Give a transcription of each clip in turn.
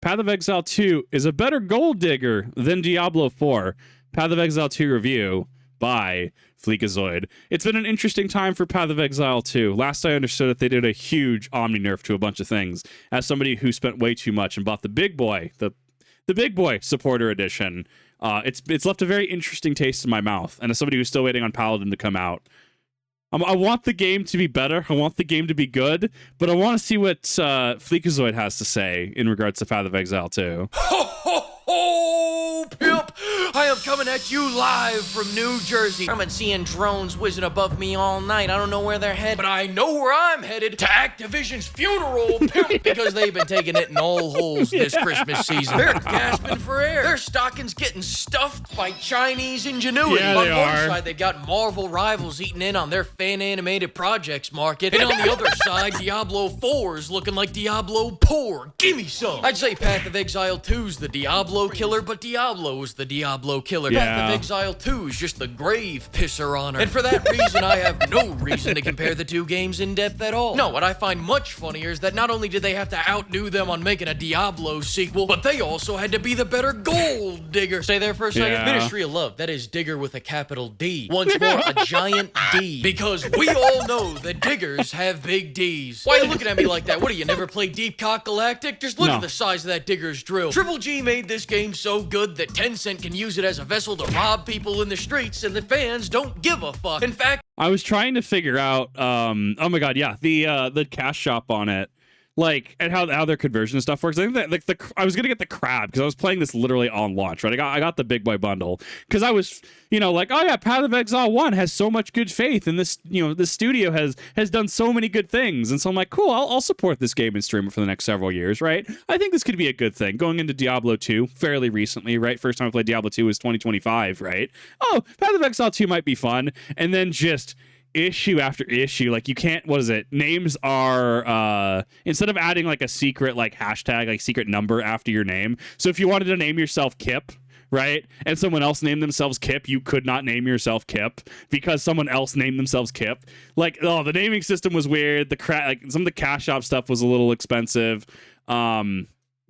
Path of Exile 2 is a better gold digger than Diablo 4. Path of Exile 2 review by Fleekazoid. It's been an interesting time for Path of Exile 2. Last I understood it, they did a huge omni nerf to a bunch of things. As somebody who spent way too much and bought the big boy, the big boy supporter edition, it's left a very interesting taste in my mouth. And as somebody who's still waiting on Paladin to come out, I want the game to be better. I want the game to be good, but I want to see what Fleekazoid has to say in regards to Path of Exile 2. Ho, ho, ho, pimp! I am coming at you live from New Jersey. I've been seeing drones whizzing above me all night. I don't know where they're headed, but I know where I'm headed, to Activision's funeral, pimp, because they've been taking it in all holes this Christmas season. They're gasping for air. Their stockings getting stuffed by Chinese ingenuity. Yeah, on they one are. side, they got Marvel rivals eating in on their fan-animated projects market, and on the other side, Diablo 4's looking like Diablo poor. Gimme some! I'd say Path of Exile 2's the Diablo killer, but Diablo is the Diablo killer. Yeah. Path of Exile 2 is just the grave pisser on her. And for that reason, I have no reason to compare the two games in depth at all. No, what I find much funnier is that not only did they have to outdo them on making a Diablo sequel, but they also had to be the better gold digger. Stay there for a second. Yeah. Ministry of Love, that is digger with a capital D. Once more, a giant D. Because we all know that diggers have big Ds. Why are you looking at me like that? What, do you never play Deep Cock Galactic? Just look No. at the size of that digger's drill. Triple G made this game so good that Tencent can use it as a vessel to rob people in the streets, and the fans don't give a fuck. In fact, I was trying to figure out, oh my god, yeah, the cash shop on it, like, and how their conversion and stuff works. I think that, like, I was gonna get the crab because I was playing this literally on launch, right? I got the big boy bundle because I was, like, oh yeah, Path of Exile 1 has so much good faith, and this, this studio has done so many good things, and so I'm like, cool, I'll support this game and stream it for the next several years, right? I think this could be a good thing. Going into Diablo 2 fairly recently, right? First time I played Diablo 2 was 2025, right? Oh, Path of Exile 2 might be fun, and then just issue after issue, like, you can't, what is it, names are instead of adding like a secret like hashtag, like secret number after your name, so if you wanted to name yourself Kip, right, and someone else named themselves Kip, you could not name yourself Kip because someone else named themselves Kip. Like, oh, the naming system was weird. Like some of the cash shop stuff was a little expensive.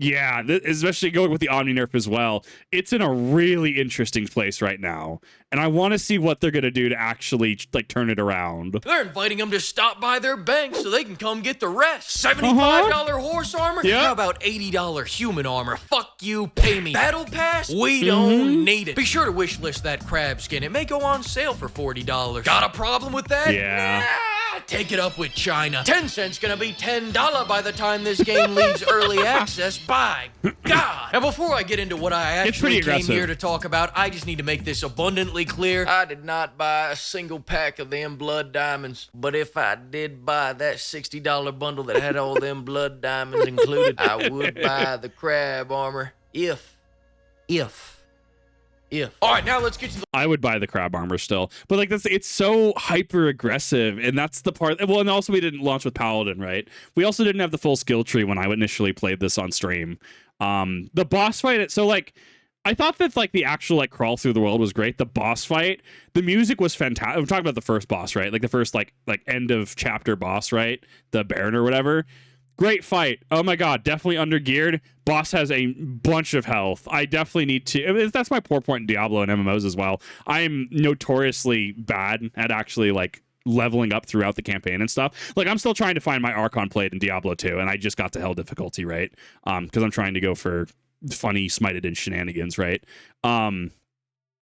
Yeah, especially going with the Omni nerf as well. It's in a really interesting place right now, and I want to see what they're gonna do to actually like turn it around. they're inviting them to stop by their bank so they can come get the rest. $75 horse armor? Yeah. How about $80 human armor? Fuck you, pay me. Battle pass? We don't need it. Be sure to wishlist that crab skin. It may go on sale for $40. Got a problem with that? Yeah. Nah, take it up with China. Tencent's gonna be $10 by the time this game leaves early access. By God. And before I get into what I It's pretty actually came aggressive. here to talk about, I just need to make this abundantly clear. I did not buy a single pack of them blood diamonds, but if I did buy that $60 bundle that had all them blood diamonds included, I would buy the crab armor if. All right, now let's get to the I would buy the crab armor still, but like it's so hyper aggressive, and that's the part. Well, and also we didn't launch with Paladin, right? We also didn't have the full skill tree when I initially played this on stream. The boss fight, so like, I thought that like the actual like crawl through the world was great. The boss fight, the music was fantastic. I'm talking about the first boss, right? Like the first like end of chapter boss, right? The Baron or whatever. Great fight. Oh my god, definitely undergeared. Boss has a bunch of health. I definitely need to. I mean, that's my poor point in Diablo and MMOs as well. I am notoriously bad at actually like leveling up throughout the campaign and stuff. Like, I'm still trying to find my Archon plate in Diablo 2, and I just got to hell difficulty, right? Because I'm trying to go for funny smited in shenanigans, right?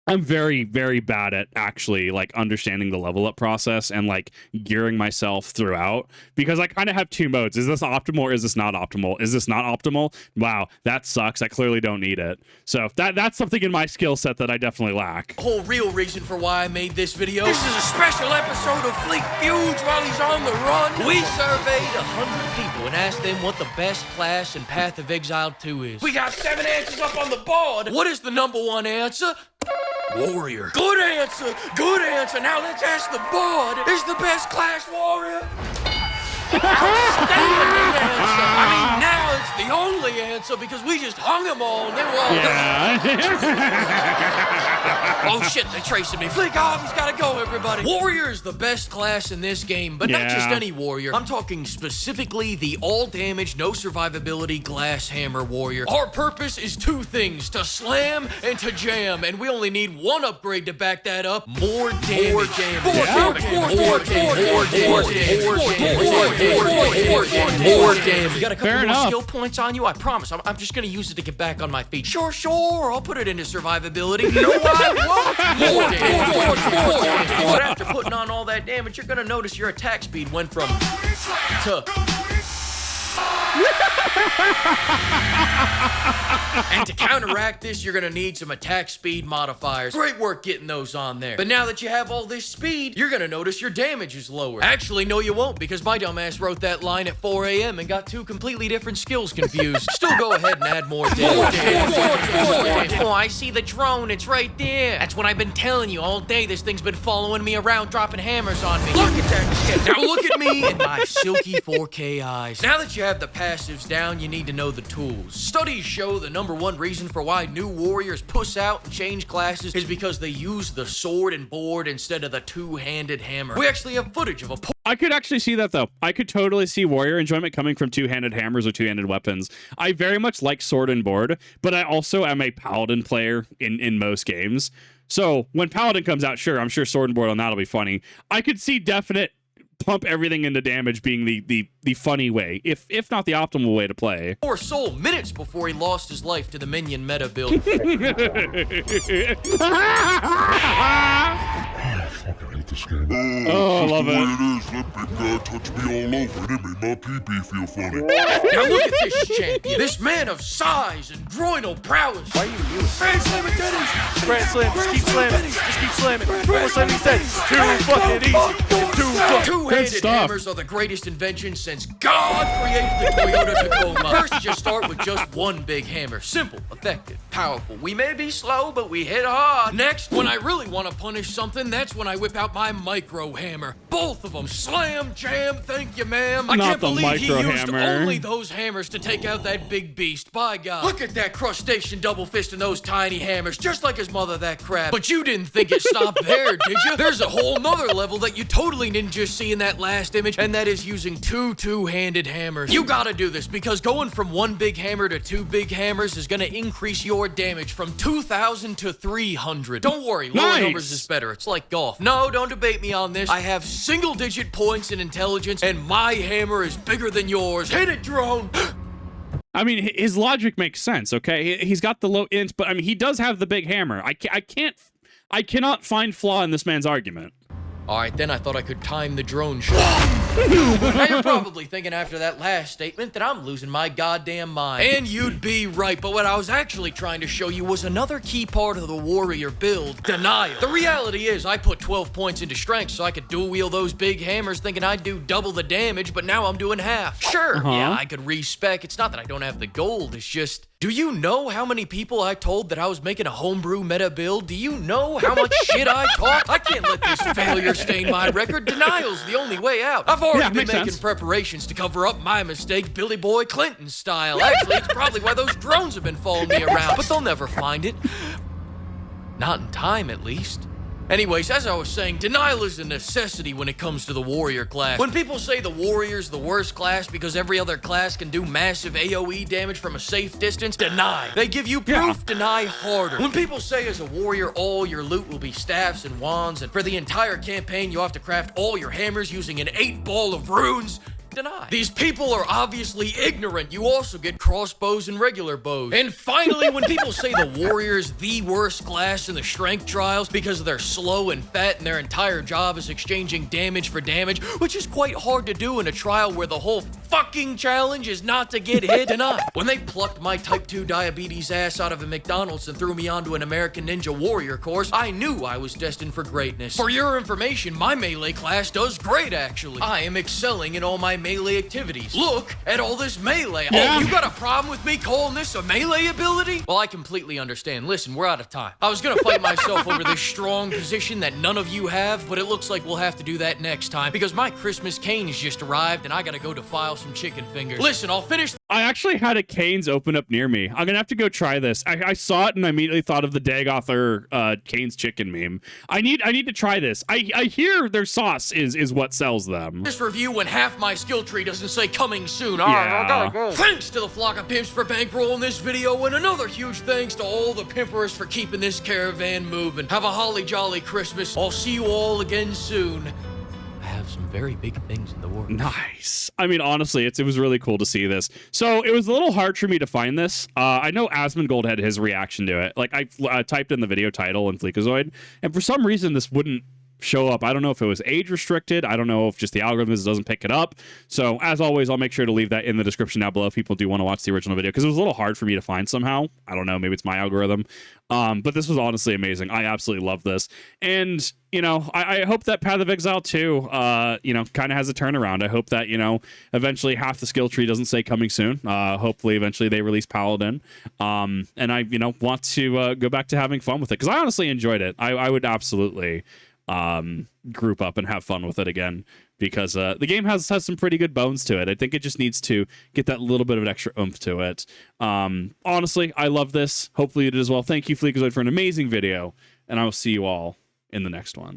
I'm very, very bad at actually like understanding the level up process and like gearing myself throughout, because I kind of have two modes. Is this optimal or is this not optimal? Is this not optimal? Wow, that sucks. I clearly don't need it. So that's something in my skill set that I definitely lack. whole real reason for why I made this video. This is a special episode of Fleek Feuds while he's on the run. We surveyed 100 people and asked them what the best class in Path of Exile 2 is. We got 7 answers up on the board. What is the #1 answer? Warrior. Good answer. Good answer. Now let's ask the board. Is the best class warrior? Outstanding answer. I mean, now it's the only answer because we just hung them all and they were all Oh shit, they're tracing me. Flick off, he's gotta go, everybody. Warrior is the best class in this game, but not just any warrior. I'm talking specifically the all damage, no survivability glass hammer warrior. Our purpose is two things, to slam and to jam, and we only need one upgrade to back that up. More damage. More damage. You got a couple more skill points on you? I promise. I'm just gonna use it to get back on my feet. Sure. I'll put it into survivability. No, I won't. More damage. But after putting on all that damage, you're gonna notice your attack speed went from to. And to counteract this, you're gonna need some attack speed modifiers. Great work getting those on there. But now that you have all this speed, you're gonna notice your damage is lower. Actually, no you won't, because my dumbass wrote that line at 4 a.m. and got two completely different skills confused. Still go ahead and add more damage. Oh, I see the drone, it's right there. That's what I've been telling you all day. This thing's been following me around, dropping hammers on me. Look at that shit. Now look at me and my silky 4K eyes. Now that you have the passives down, you need to know the tools. Studies show the #1 reason for why new warriors puss out and change classes is because they use the sword and board instead of the two-handed hammer. We actually have footage of a I could actually see that, though. I could totally see warrior enjoyment coming from two-handed hammers or two-handed weapons. I very much like sword and board, but I also am a paladin player in most games. So when paladin comes out, sure, I'm sure sword and board on that'll be funny. I could see definite pump everything into damage being the funny way, if not the optimal way to play. Poor soul minutes before he lost his life to the minion meta build. I hate this game. Oh, I love it. It is. Let big guy touch me all over and it made my pee-pee feel funny. Now look at this champion. This man of size and groinal prowess. Why are you doing? Grand slam it, Dennis. Grand slam. Just keep slamming. Just keep slamming. Grand slam. He said, too fucking easy. Two-handed hammers are the greatest invention since God created the Toyota Tacoma. First, you start with just one big hammer. Simple, effective, powerful. We may be slow, but we hit hard. Next, when I really want to punish something, that's when I whip out my micro hammer. Both of them. Slam, jam, thank you, ma'am. I can't believe he used only those hammers to take out that big beast. By God. Look at that crustacean double fist and those tiny hammers, just like his mother, that crab. But you didn't think it stopped there, did you? There's a whole nother level that you totally didn't just see in that last image, and that is using two-handed hammers. You gotta do this, because going from one big hammer to two big hammers is gonna increase your damage from 2,000 to 300. Don't worry, lower numbers is better. It's like golf. No, don't debate me on this. I have single-digit points in intelligence, and my hammer is bigger than yours. Hit it, drone! I mean, his logic makes sense, okay? He's got the low int, but I mean, he does have the big hammer. I cannot find flaw in this man's argument. Alright, then I thought I could time the drone shot. Now you're probably thinking after that last statement that I'm losing my goddamn mind. And you'd be right, but what I was actually trying to show you was another key part of the warrior build, denial. The reality is I put 12 points into strength so I could dual wield those big hammers thinking I'd do double the damage, but now I'm doing half. Sure, yeah, I could respec. It's not that I don't have the gold, it's just... Do you know how many people I told that I was making a homebrew meta build? Do you know how much shit I talked? I can't let this failure stain my record. Denial's the only way out. I've already been making preparations to cover up my mistake, Billy Boy Clinton style. Actually, it's probably why those drones have been following me around, but they'll never find it. Not in time, at least. Anyways, as I was saying, denial is a necessity when it comes to the warrior class. When people say the warrior's the worst class because every other class can do massive AoE damage from a safe distance, deny. They give you proof, deny harder. When people say as a warrior, all your loot will be staffs and wands, and for the entire campaign you have to craft all your hammers using an 8-ball of runes, deny. These people are obviously ignorant. You also get crossbows and regular bows. And finally, when people say the warrior is the worst class in the strength trials because they're slow and fat and their entire job is exchanging damage for damage, which is quite hard to do in a trial where the whole fucking challenge is not to get hit, deny. When they plucked my type 2 diabetes ass out of a McDonald's and threw me onto an American Ninja Warrior course, I knew I was destined for greatness. For your information, my melee class does great, actually. I am excelling in all my melee activities. Look at all this melee. Oh, you got a problem with me calling this a melee ability? Well, I completely understand. Listen, we're out of time. I was gonna fight myself over this strong position that none of you have, but it looks like we'll have to do that next time because my Christmas canes just arrived and I gotta go defile some chicken fingers. Listen, I'll finish I actually had a Cane's open up near me. I'm gonna have to go try this. I saw it and I immediately thought of the Dagother Cane's chicken meme. I need to try this. I hear their sauce is what sells them. This review when half my skill tree doesn't say coming soon. Yeah. Thanks to the flock of pimps for bankrolling this video, and another huge thanks to all the pimpers for keeping this caravan moving. Have a holly jolly Christmas. I'll see you all again soon. I have some very big things in the works. Nice. I mean, honestly, it was really cool to see this. So it was a little hard for me to find this. I know Asmongold had his reaction to it. Like, I typed in the video title in Fleekazoid, and for some reason this wouldn't show up. I don't know if it was age restricted. I don't know if just the algorithm doesn't pick it up. So as always, I'll make sure to leave that in the description down below if people do want to watch the original video, because it was a little hard for me to find somehow. I don't know, maybe it's my algorithm. But this was honestly amazing. I absolutely love this. And, you know, I hope that Path of Exile 2, you know, kind of has a turnaround. I hope that, you know, eventually half the skill tree doesn't say coming soon. Hopefully eventually they release Paladin. And I, you know, want to go back to having fun with it, because I honestly enjoyed it. I would absolutely group up and have fun with it again, because the game has some pretty good bones to it. I think it just needs to get that little bit of an extra oomph to it. Honestly, I love this. Hopefully you did as well. Thank you, Fleekazoid, for an amazing video, and I will see you all in the next one.